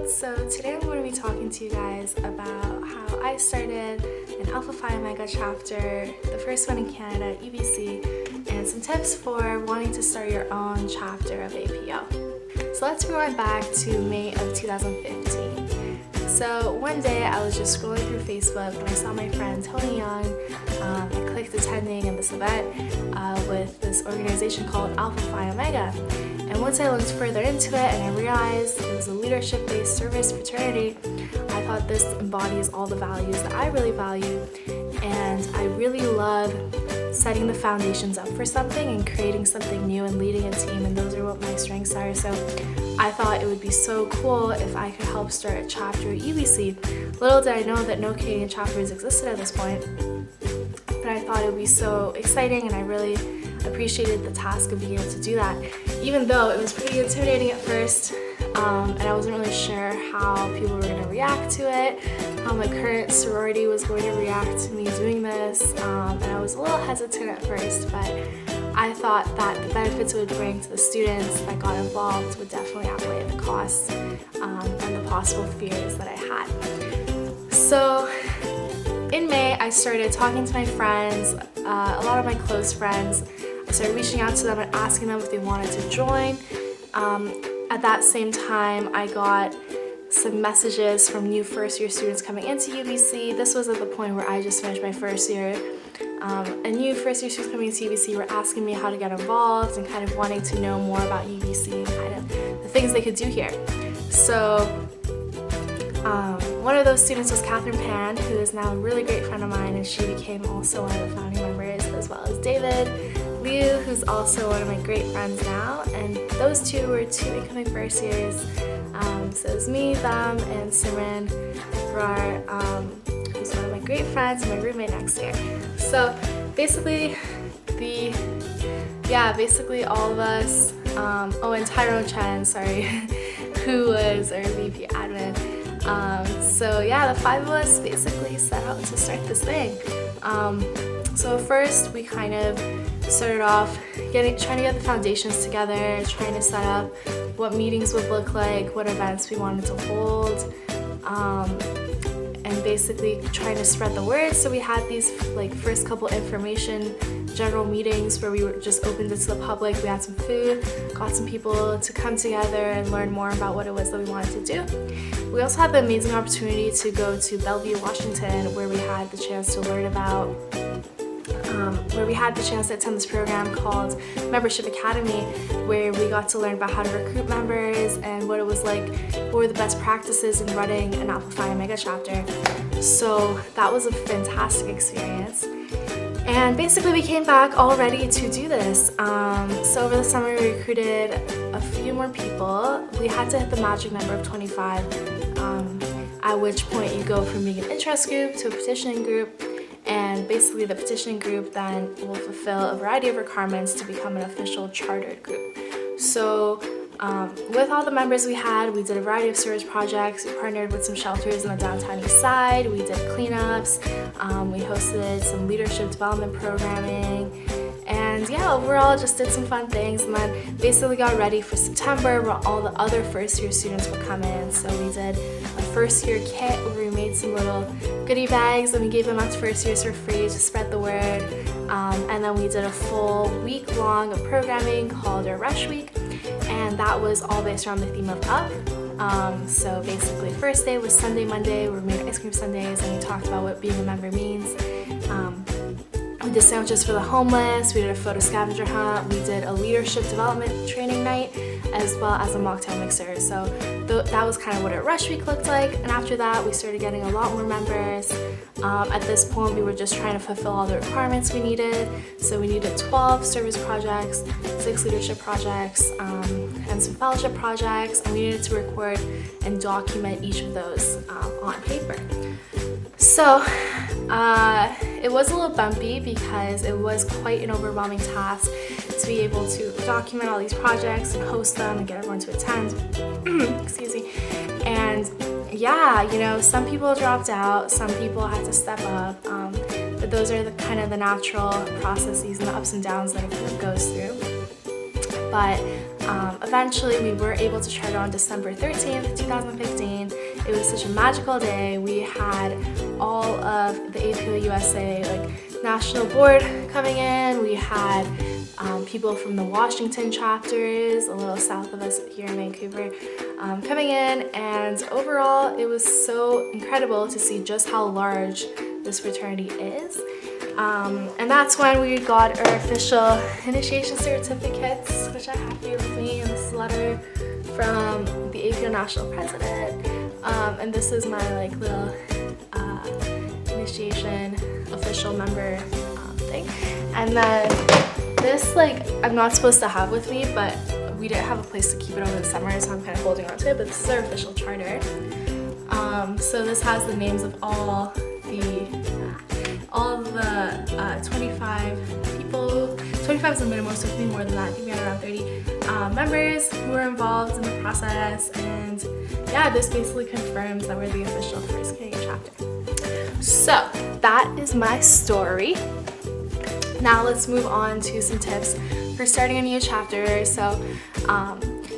So today I'm going to be talking to you guys about how I started an Alpha Phi Omega chapter, the first one in Canada at UBC, and some tips for wanting to start your own chapter of APO. So let's rewind back to May of 2015. So one day I was just scrolling through Facebook and I saw my friend Tony Young. I clicked attending in this event with this organization called Alpha Phi Omega. And once I looked further into it and I realized it was a leadership-based service fraternity, I thought this embodies all the values that I really value. And I really love setting the foundations up for something and creating something new and leading a team, and those are what my strengths are. So I thought it would be so cool if I could help start a chapter at UBC. Little did I know that no Canadian chapters existed at this point, but I thought it would be so exciting and I really appreciated the task of being able to do that, even though it was pretty intimidating at first, and I wasn't really sure how people were going to react to it, how my current sorority was going to react to me doing this, and I was a little hesitant at first, but I thought that the benefits it would bring to the students that got involved would definitely outweigh the costs and the possible fears that I had. So in May, I started talking to my friends, a lot of my close friends. I started reaching out to them and asking them if they wanted to join. At that same time, I got some messages from new first-year students coming into UBC. This was at the point where I just finished my first year. And new first-year students coming into UBC were asking me how to get involved and kind of wanting to know more about UBC and kind of the things they could do here. So one of those students was Catherine Pan, who is now a really great friend of mine, and she became also one of the founding members, as well as David Liu, who's also one of my great friends now, and those two were two incoming first years. So it was me, them, and Simran Brar, who's one of my great friends and my roommate next year. So basically all of us, and Tyrone Chen, sorry, who was our VP admin. So yeah, the five of us basically set out to start this thing. So first we kind of started off trying to get the foundations together, trying to set up what meetings would look like, what events we wanted to hold, and basically trying to spread the word. So we had these first couple information general meetings where we were just opened it to the public. We had some food, got some people to come together and learn more about what it was that we wanted to do. We also had the amazing opportunity to go to Bellevue, Washington, where we had the chance to learn about attend this program called Membership Academy, where we got to learn about how to recruit members and what it was like, what were the best practices in running an Alpha Phi Omega chapter. So that was a fantastic experience. And basically we came back all ready to do this. So over the summer we recruited a few more people. We had to hit the magic number of 25, at which point you go from being an interest group to a petitioning group. And basically the petitioning group then will fulfill a variety of requirements to become an official chartered group. So with all the members we had, we did a variety of service projects. We partnered with some shelters in the downtown east side. We did cleanups. We hosted some leadership development programming. And yeah, overall just did some fun things, and then basically got ready for September where all the other first year students would come in. So we did a first year kit where we made some little goodie bags and we gave them out to first years for free to spread the word. And then we did a full week long of programming called our Rush Week, and that was all based around the theme of Up. So basically first day was Sunday, Monday, where we made ice cream sundaes and we talked about what being a member means. We did sandwiches for the homeless, we did a photo scavenger hunt, we did a leadership development training night, as well as a mocktail mixer. So that was kind of what our Rush Week looked like, and after that we started getting a lot more members. At this point we were just trying to fulfill all the requirements we needed. So we needed 12 service projects, 6 leadership projects, and some fellowship projects, and we needed to record and document each of those on paper. So it was a little bumpy because it was quite an overwhelming task to be able to document all these projects and host them and get everyone to attend. Excuse me. And yeah, some people dropped out, some people had to step up, but those are the kind of the natural processes and the ups and downs that a group goes through. But Eventually, we were able to charter on December 13th, 2015. It was such a magical day. We had all of the APO USA national board coming in. We had people from the Washington chapters, a little south of us here in Vancouver, coming in, and overall it was so incredible to see just how large this fraternity is. And that's when we got our official initiation certificates, which I have here with me, and this is a letter from the APO National President, and this is my little initiation official member thing. And then this I'm not supposed to have with me, but we didn't have a place to keep it over the summer, so I'm kind of holding on to it, but this is our official charter. So this has the names of all the 25 people. 25 is the minimum, so it could be more than that. I think we had around 30 members who were involved in the process, and yeah, this basically confirms that we're the official First Canadian chapter. So that is my story. Now let's move on to some tips for starting a new chapter. So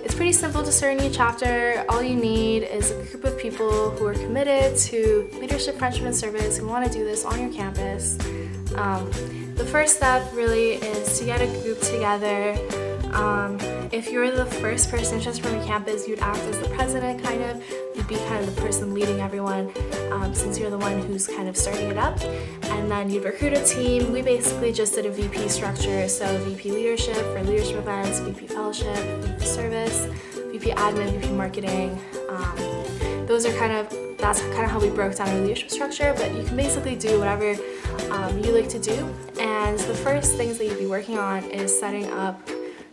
it's pretty simple to start a new chapter. All you need is a group of people who are committed to leadership, friendship, and service, who want to do this on your campus. The first step really is to get a group together. If you're the first person interested from your campus, you'd act as the president, kind of. You'd be kind of the person leading everyone, since you're the one who's kind of starting it up. And then you'd recruit a team. We basically just did a VP structure, so VP leadership for leadership events, VP fellowship, VP service, VP admin, VP marketing. That's kind of how we broke down our leadership structure, but you can basically do whatever you like to do. And the first things that you'd be working on is setting up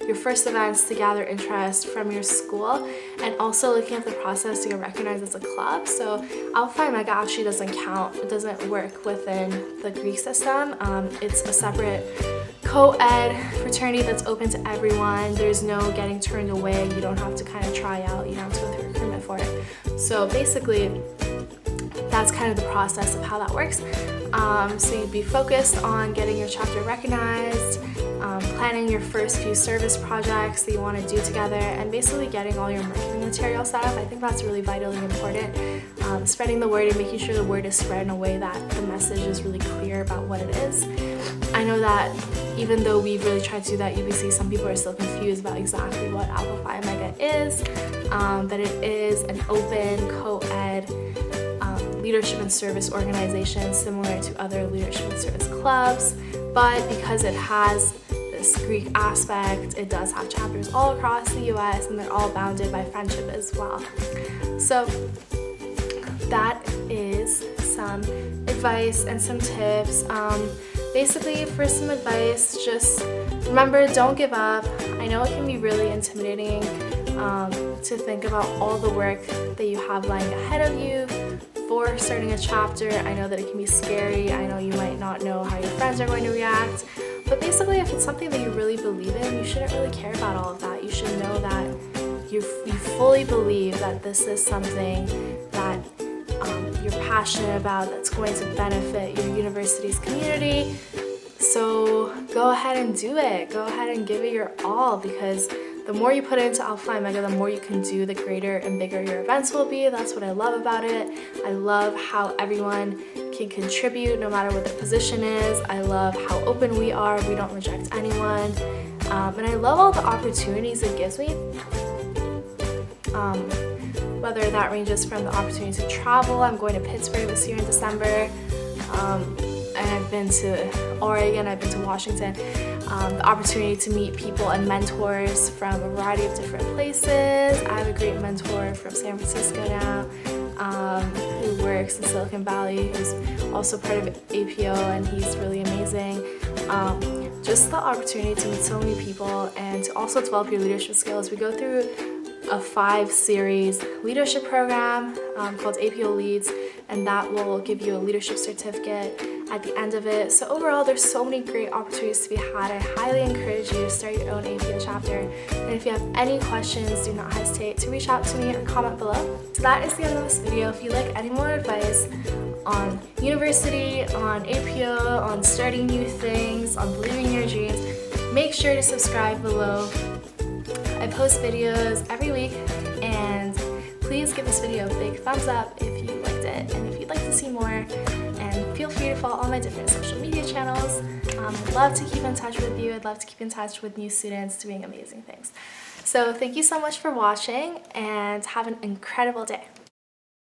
your first events to gather interest from your school, and also looking at the process to get recognized as a club. So Alpha Phi Omega actually doesn't count, it doesn't work within the Greek system. It's a separate co-ed fraternity that's open to everyone. There's no getting turned away. You don't have to kind of try out, you don't have to go through recruitment for it. So basically, that's kind of the process of how that works. So you'd be focused on getting your chapter recognized, planning your first few service projects that you want to do together, and basically getting all your marketing material set up. I think that's really vitally important. Spreading the word and making sure the word is spread in a way that the message is really clear about what it is. I know that even though we've really tried to do that, UBC, some people are still confused about exactly what Alpha Phi Omega is, that it is an open co-ed leadership and service organization similar to other leadership and service clubs, but because it has this Greek aspect, it does have chapters all across the US, and they're all bounded by friendship as well. So that is some advice and some tips. Basically, for some advice, just remember, don't give up. I know it can be really intimidating to think about all the work that you have lying ahead of you for starting a chapter. I know that it can be scary. I know you might not know how your friends are going to react. But basically, if it's something that you really believe in, you shouldn't really care about all of that. You should know that you fully believe that this is something that you're passionate about, that's going to benefit your university's community. So go ahead and do it. Go ahead and give it your all, because the more you put into Alpha Phi Omega, the more you can do, the greater and bigger your events will be. That's what I love about it. I love how everyone can contribute no matter what their position is. I love how open we are. We don't reject anyone. And I love all the opportunities it gives me. Whether that ranges from the opportunity to travel. I'm going to Pittsburgh this year in December. And I've been to Oregon, I've been to Washington. The opportunity to meet people and mentors from a variety of different places. I have a great mentor from San Francisco now, who works in Silicon Valley, who's also part of APO, and he's really amazing. Just the opportunity to meet so many people and to also develop your leadership skills. We go through a 5-series leadership program called APO Leads, and that will give you a leadership certificate at the end of it. So overall, there's so many great opportunities to be had. I highly encourage you to start your own APO chapter. And if you have any questions, do not hesitate to reach out to me or comment below. So that is the end of this video. If you'd like any more advice on university, on APO, on starting new things, on believing in your dreams, make sure to subscribe below. I post videos every week, and please give this video a big thumbs up if you liked it and if you'd like to see more, and feel free to follow all my different social media channels. I'd love to keep in touch with you. I'd love to keep in touch with new students doing amazing things. So thank you so much for watching, and have an incredible day.